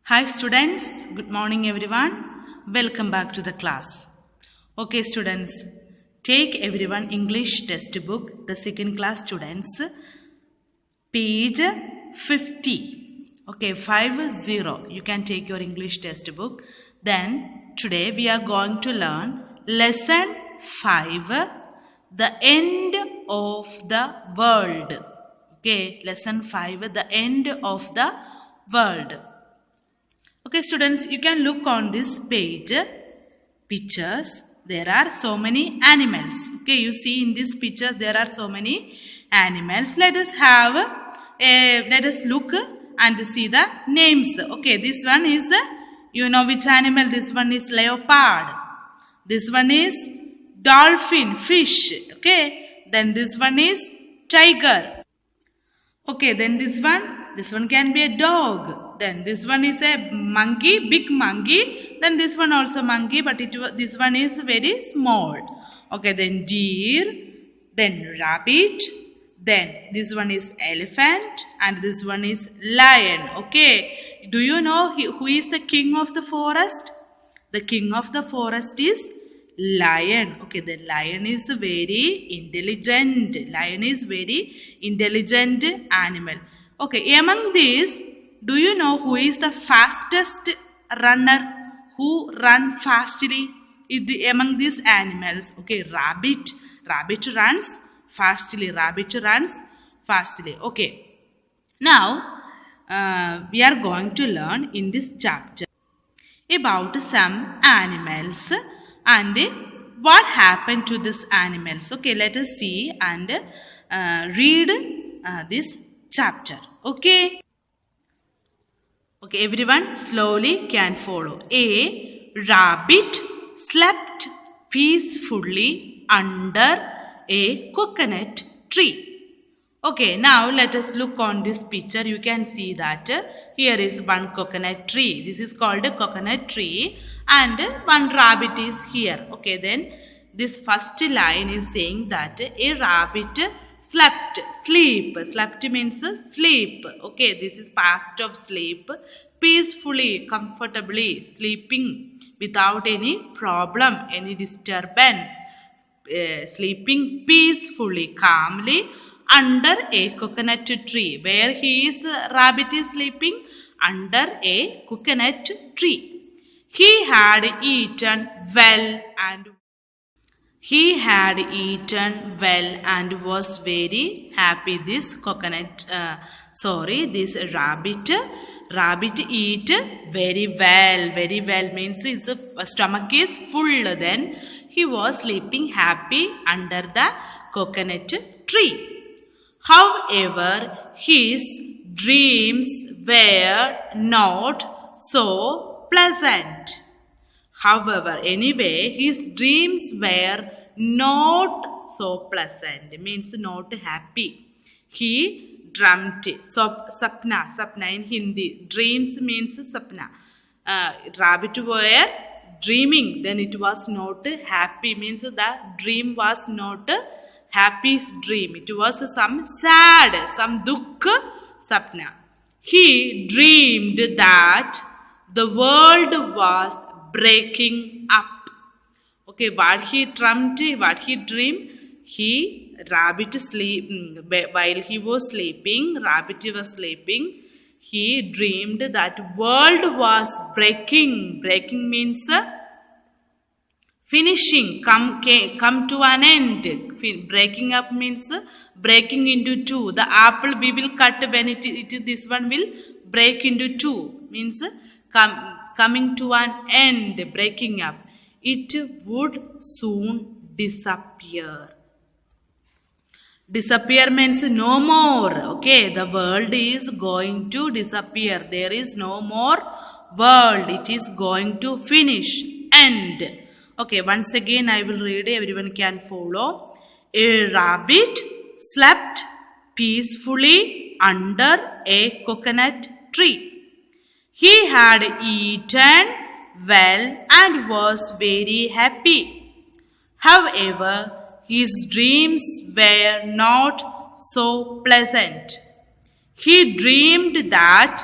Hi students, good morning everyone. Welcome back to the class. Okay students, take everyone English textbook, the second class students, page 50. Okay, 50. You can take your English textbook. Then today we are going to learn lesson 5, the end of the world. Okay, lesson 5, the end of the world. Okay students, you can look on this page, pictures. There are so many animals. Okay, you see in this picture there are so many animals. Let us look and see the names. Okay, this one is, you know which animal? This one is leopard. This one is dolphin, fish. Okay, then this one is tiger. Okay, then this one can be a dog. Then this one is a monkey, big monkey. Then this one also monkey, but this one is very small. Okay, then deer, then rabbit, then this one is elephant, and this one is lion. Okay, do you know who is the king of the forest? The king of the forest is lion. Okay, the lion is very intelligent. Lion is very intelligent animal. Okay, among these, do you know who is the fastest runner? Who run fastly among these animals? Okay, rabbit. Rabbit runs fastly. Rabbit runs fastly. Okay. Now, we are going to learn in this chapter about some animals and what happened to these animals. Okay, let us see and read this chapter. Okay. Okay, everyone slowly can follow. A rabbit slept peacefully under a coconut tree. Okay, now let us look on this picture. You can see that here is one coconut tree. This is called a coconut tree, and one rabbit is here. Okay, then this first line is saying that a rabbit slept. Slept means sleep. Okay, this is past of sleep. Peacefully, comfortably, sleeping without any problem, any disturbance. Sleeping peacefully, calmly under a coconut tree. Where rabbit is sleeping? Under a coconut tree. He had eaten well and was very happy. This rabbit eat very well. Very well means his stomach is full. Then he was sleeping happy under the coconut tree. However, his dreams were not so pleasant. However, anyway, his dreams were not so pleasant. Means not happy. He dreamt. So, sapna in Hindi. Dreams means sapna. Rabbit were dreaming. Then it was not happy. Means the dream was not happy dream. It was some sad, some dukkha sapna. He dreamed that the world was breaking up. Okay, what he dreamed? Rabbit while he was sleeping, rabbit was sleeping. He dreamed that world was breaking. Breaking means finishing, come to an end. Breaking up means breaking into two. The apple we will cut when this one will break into two. Means coming to an end, breaking up. It would soon disappear. Disappear means no more. Okay, the world is going to disappear. There is no more world. It is going to finish, end. Okay, once again I will read. Everyone can follow. A rabbit slept peacefully under a coconut tree. He had eaten well and was very happy. However, his dreams were not so pleasant. He dreamed that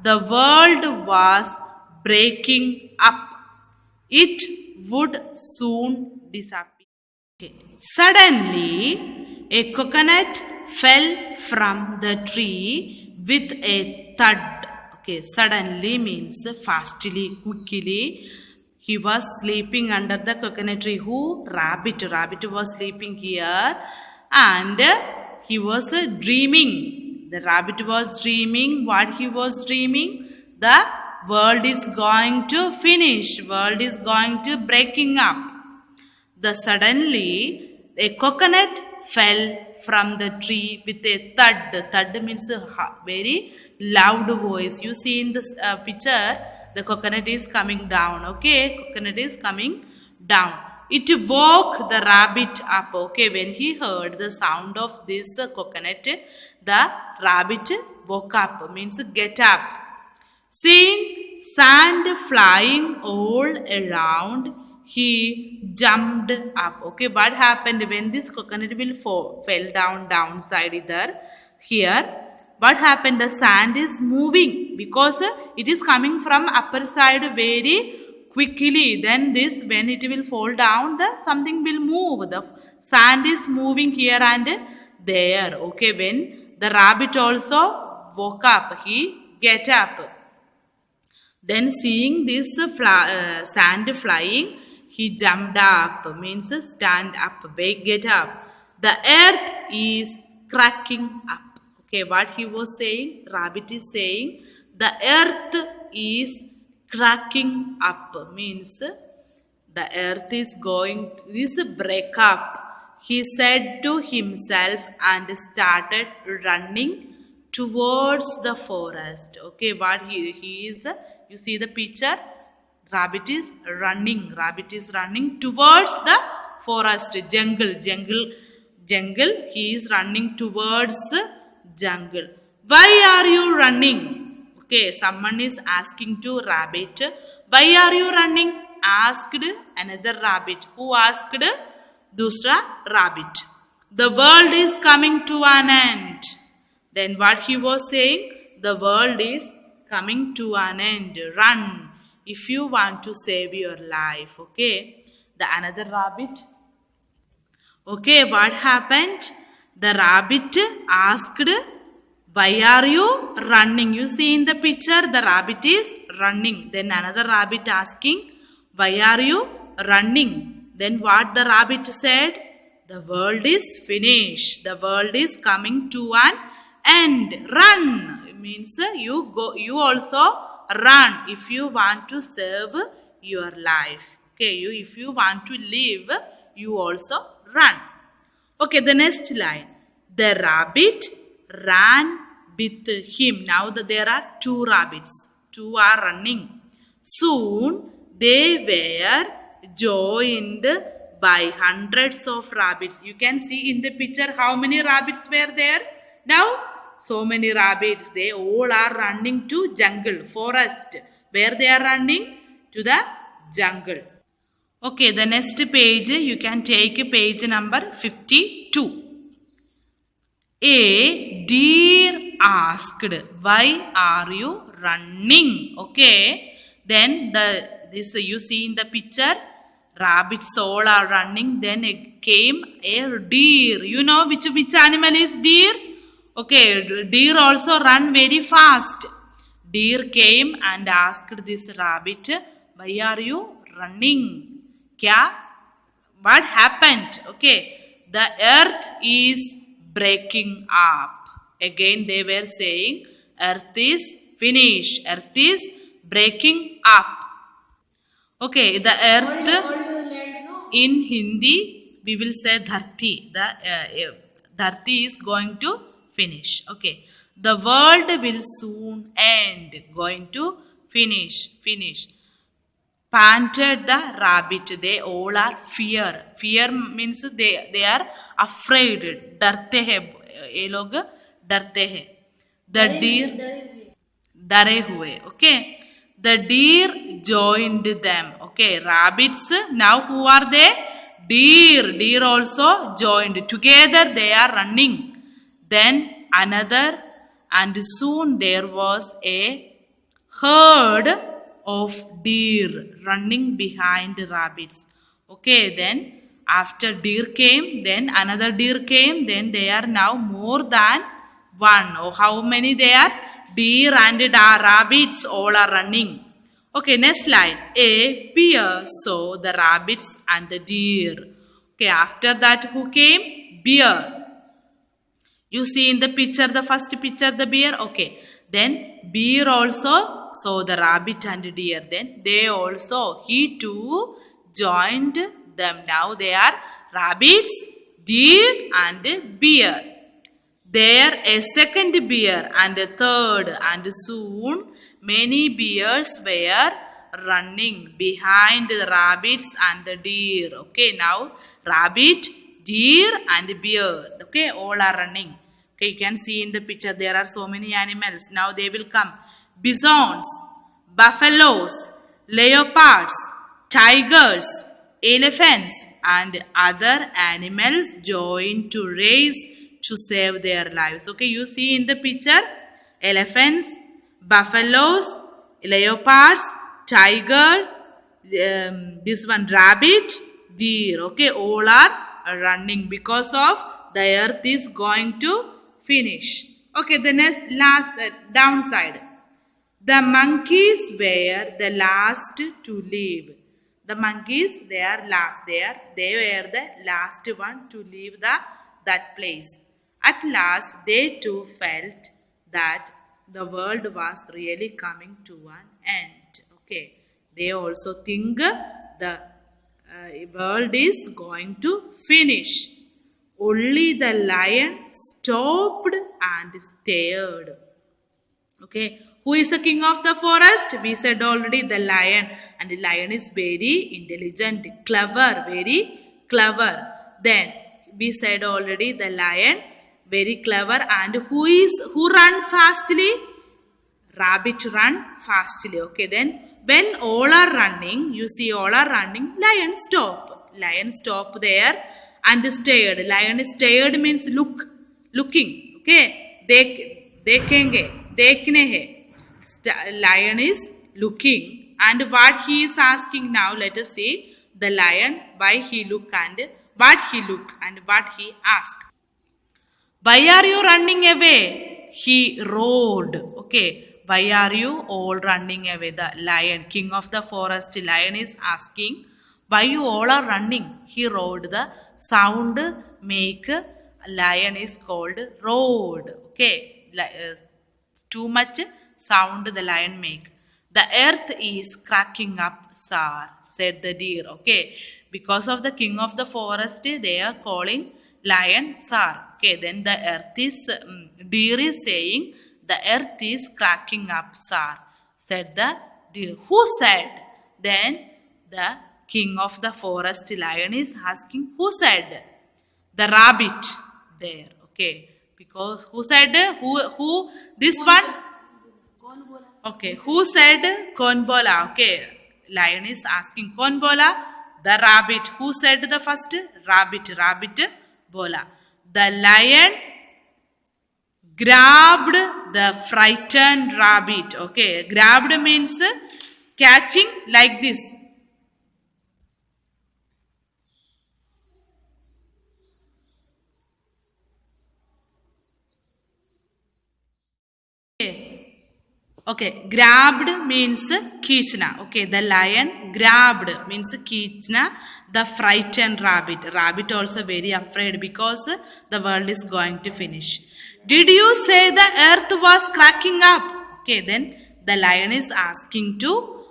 the world was breaking up. It would soon disappear. Okay. Suddenly, a coconut fell from the tree with a thud. Okay, suddenly means fastly, quickly. He was sleeping under the coconut tree. Who? Rabbit. Rabbit was sleeping here and he was dreaming. The rabbit was dreaming. What he was dreaming? The world is going to finish. World is going to breaking up. Suddenly a coconut fell from the tree with a thud. Thud means a very loud voice. You see in this picture, the coconut is coming down. Okay, coconut is coming down. It woke the rabbit up. Okay, when he heard the sound of this coconut, the rabbit woke up. Means get up. Seeing sand flying all around, he jumped up. Okay, what happened when this coconut fell down downside here? What happened? The sand is moving because it is coming from upper side very quickly. Then when it will fall down, something will move. The sand is moving here and there. Okay, when the rabbit also woke up, he get up. Then seeing this sand flying, he jumped up, means stand up, get up. The earth is cracking up. Okay, what he was saying? Rabbit is saying, the earth is cracking up, means the earth is going to break up. He said to himself and started running towards the forest. Okay, what he is, you see the picture? Rabbit is running towards the forest, jungle. He is running towards jungle. Why are you running? Okay, someone is asking to rabbit, why are you running? Asked another rabbit. Who asked? Dusra rabbit. The world is coming to an end. Then what he was saying? The world is coming to an end. Run if you want to save your life. Okay, the another rabbit. Okay, what happened? The rabbit asked, why are you running? You see in the picture, the rabbit is running. Then another rabbit asking, why are you running? Then what the rabbit said? The world is finished. The world is coming to an end. Run. It means you also run if you want to save your life. Okay, if you want to live, you also run. Okay, the next line. The rabbit ran with him. Now there are two rabbits. Two are running. Soon they were joined by hundreds of rabbits. You can see in the picture how many rabbits were there. Now so many rabbits. They all are running to jungle, forest. Where they are running? To the jungle. Okay, the next page, you can take page number 52. A deer asked, why are you running? Okay, then this you see in the picture, rabbits all are running. Then came a deer. You know which animal is deer? Okay, deer also run very fast. Deer came and asked this rabbit, why are you running? What happened? Okay, the earth is breaking up. Again they were saying, earth is finished. Earth is breaking up. Okay, the earth in Hindi we will say dharti. The dharti is going to finish. Okay, the world will soon end. Going to finish. Panted the rabbit. They all are fear. Fear means they are afraid. डरते हैं ये लोग डरते हैं. The deer डरे हुए. Okay, the deer joined them. Okay, rabbits. Now who are they? Deer also joined. Together they are running. Then another, and soon there was a herd of deer running behind rabbits. Okay, then after deer came, then another deer came, then they are now more than one. Oh, how many they are? Deer and rabbits all are running. Okay, next line. A bear saw the rabbits and the deer. Okay, after that who came? Bear. You see in the picture, the first picture, the bear. Okay, then bear also saw the rabbit and deer. Then they also, he too joined them. Now they are rabbits, deer and bear. There a second bear and a third, and soon many bears were running behind the rabbits and the deer. Okay, now rabbit, deer and bear. Okay, all are running. Okay, you can see in the picture there are so many animals. Now they will come. Bisons, buffaloes, leopards, tigers, elephants and other animals join to race to save their lives. Okay, you see in the picture elephants, buffaloes, leopards, tiger, this one rabbit, deer. Okay, all are running because of the earth is going to finish. Okay, the next last downside. The monkeys were the last to leave. The monkeys, they are last. They were the last one to leave that place. At last, they too felt that the world was really coming to an end. Okay, they also think the world is going to finish. Only the lion stopped and stared. Okay, who is the king of the forest? We said already the lion. And the lion is very intelligent, clever, very clever. Then we said already the lion, very clever. And who run fastly? Rabbit run fastly. Okay, then when all are running, you see all are running, lion stop. Lion stop there and stared. Lion stared means looking. Okay, देखने है. Lion is looking, and what he is asking now, let us see the lion, why he look and what he asked. Why are you running away? He roared. Okay, why are you all running away? The lion, king of the forest, lion is asking, why you all are running? He roared. The sound make lion is called roared. Okay, too much sound the lion make. The earth is cracking up, sir, said the deer. Okay, because of the king of the forest, they are calling lion sir. Okay, then the earth is, deer is saying, the earth is cracking up, sir, said the deer. Who said? Then the king of the forest, lion, is asking, who said? The rabbit there. Okay, because who said? Who this one? Okay, who said kon bola? Okay, lion is asking kon bola? The rabbit. Who said the first? Rabbit bola. The lion grabbed the frightened rabbit. Okay, grabbed means catching like this. Okay, grabbed means kichna. Okay, the lion grabbed means kichna the frightened rabbit. Rabbit also very afraid because the world is going to finish. Did you say the earth was cracking up? Okay, then the lion is asking to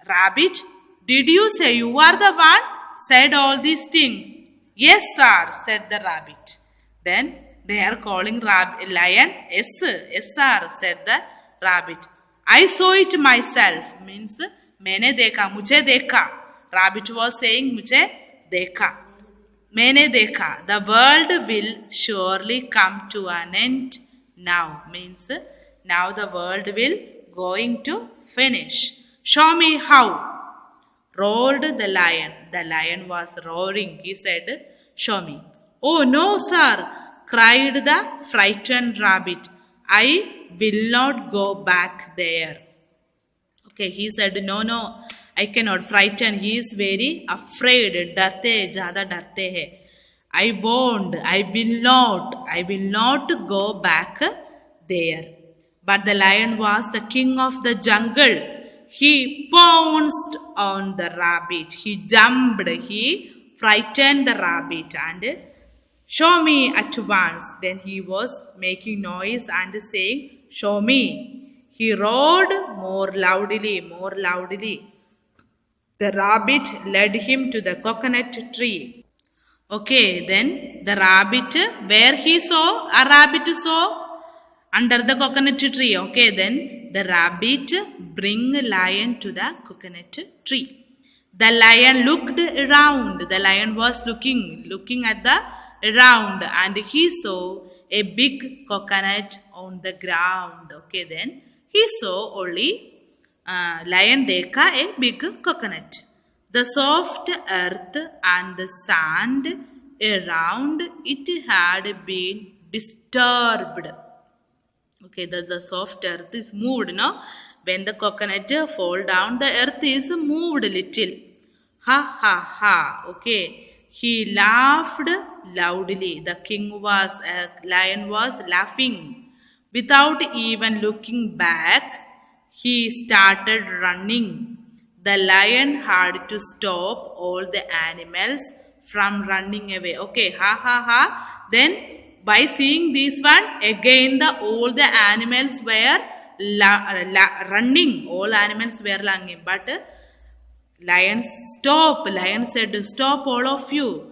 rabbit, did you say you are the one said all these things? Yes, sir, said the rabbit. Then they are calling lion, yes, sir, said the rabbit. I saw it myself, means मैंने देखा, मुझे देखा. Rabbit was saying मुझे देखा, मैंने देखा. The world will surely come to an end now, means now the world will going to finish. Show me how, roared the lion. The lion was roaring. He said, show me. Oh no, sir, cried the frightened rabbit. I will not go back there. Okay, he said, no, I cannot. Frightened. He is very afraid. Darte, jada darte hai. I won't. I will not go back there. But the lion was the king of the jungle. He pounced on the rabbit. He jumped. He frightened the rabbit and show me at once. Then he was making noise and saying, show me. He roared more loudly. The rabbit led him to the coconut tree. Okay, then the rabbit, where he saw, a rabbit saw under the coconut tree. Okay, then the rabbit bring lion to the coconut tree. The lion looked around. The lion was looking at the around, and he saw a big coconut on the ground. Okay, then he saw only lion dekha a big coconut. The soft earth and the sand around it had been disturbed. Okay, the soft earth is moved, no? When the coconut fall down, the earth is moved little. Ha ha ha. Okay, he laughed loudly. The lion was laughing. Without even looking back, he started running. The lion had to stop all the animals from running away. Okay, ha ha ha. Then by seeing this one, again all the animals were running. All animals were running. But lion stop. Lion said, stop all of you.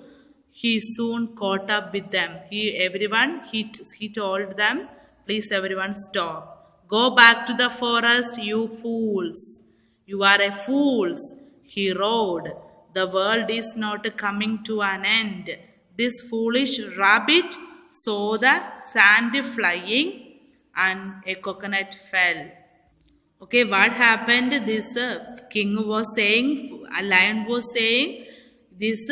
He soon caught up with them. He told them, please everyone stop. Go back to the forest, you fools. You are a fools, he roared. The world is not coming to an end. This foolish rabbit saw the sand flying and a coconut fell. Okay, what happened? This king was saying, a lion was saying, this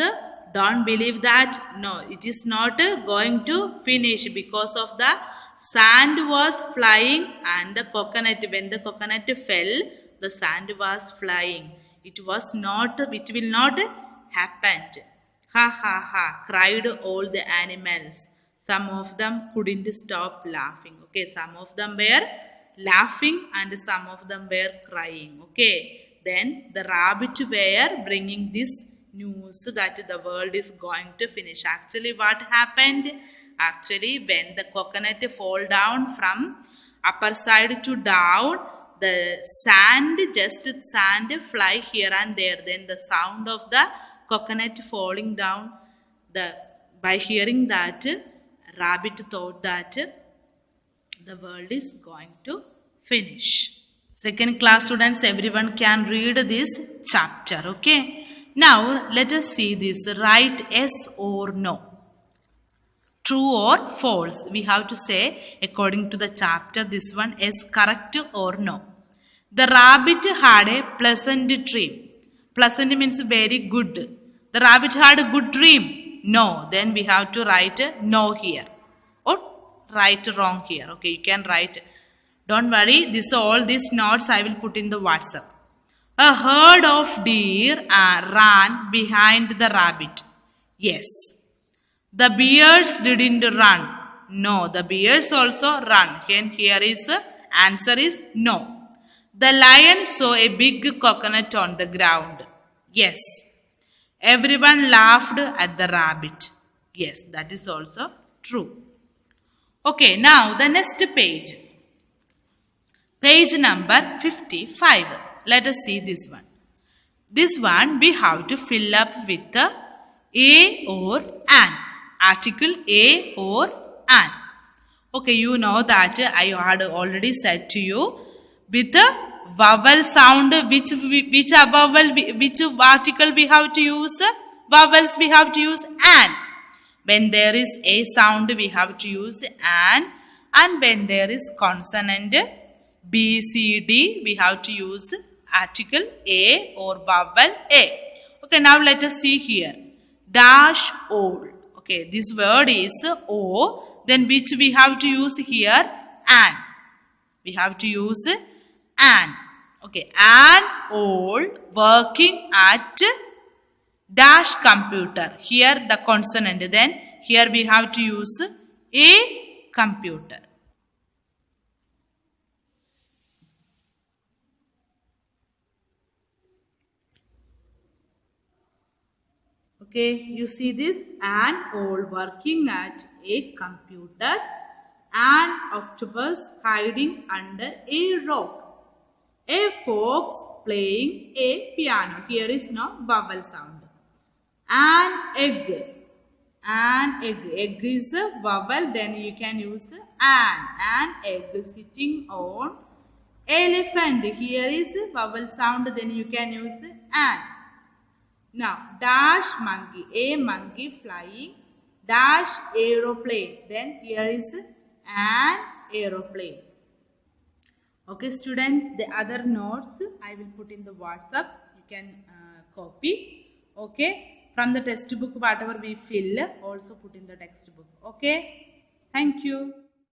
don't believe that. No, it is not going to finish because of the sand was flying and the coconut, when the coconut fell, the sand was flying. It will not happen. Ha ha ha, cried all the animals. Some of them couldn't stop laughing. Okay, some of them were laughing and some of them were crying. Okay, then the rabbit were bringing this news that the world is going to finish. Actually, what happened? Actually, when the coconut fall down from upper side to down, the sand fly here and there. Then the sound of the coconut falling down, by hearing that, rabbit thought that the world is going to finish. Second class students, everyone can read this chapter. Okay. Now, let us see this. Write yes or no. True or false. We have to say, according to the chapter, this one is correct or no. The rabbit had a pleasant dream. Pleasant means very good. The rabbit had a good dream. No. Then we have to write no here. Or write wrong here. Okay, you can write. Don't worry. All these notes I will put in the WhatsApp. A herd of deer ran behind the rabbit. Yes. The bears didn't run. No. The bears also run. Here is answer is no. The lion saw a big coconut on the ground. Yes. Everyone laughed at the rabbit. Yes, that is also true. Okay, now the next page. Page number 55. Let us see this one. This one we have to fill up with the a or an. Article a or an. Okay, you know that I had already said to you, with the vowel sound, which article we have to use? Vowels we have to use an. When there is a sound, we have to use an. And when there is consonant B, C, D, we have to use article a or vowel a. Okay, now let us see here. Dash all. Okay, this word is o. Then which we have to use here? An. We have to use an. Okay, an old working at dash computer. Here the consonant. Then here we have to use a computer. Okay, you see this, an old working at a computer, an octopus hiding under a rock, a fox playing a piano. Here is no vowel sound. An egg. An egg. Egg is a vowel, then you can use an egg sitting on elephant. Here is a vowel sound, then you can use an. Now, dash monkey, a monkey flying, dash aeroplane. Then here is an aeroplane. Okay, students, the other notes I will put in the WhatsApp. You can copy. Okay, from the textbook, whatever we fill, also put in the textbook. Okay, thank you.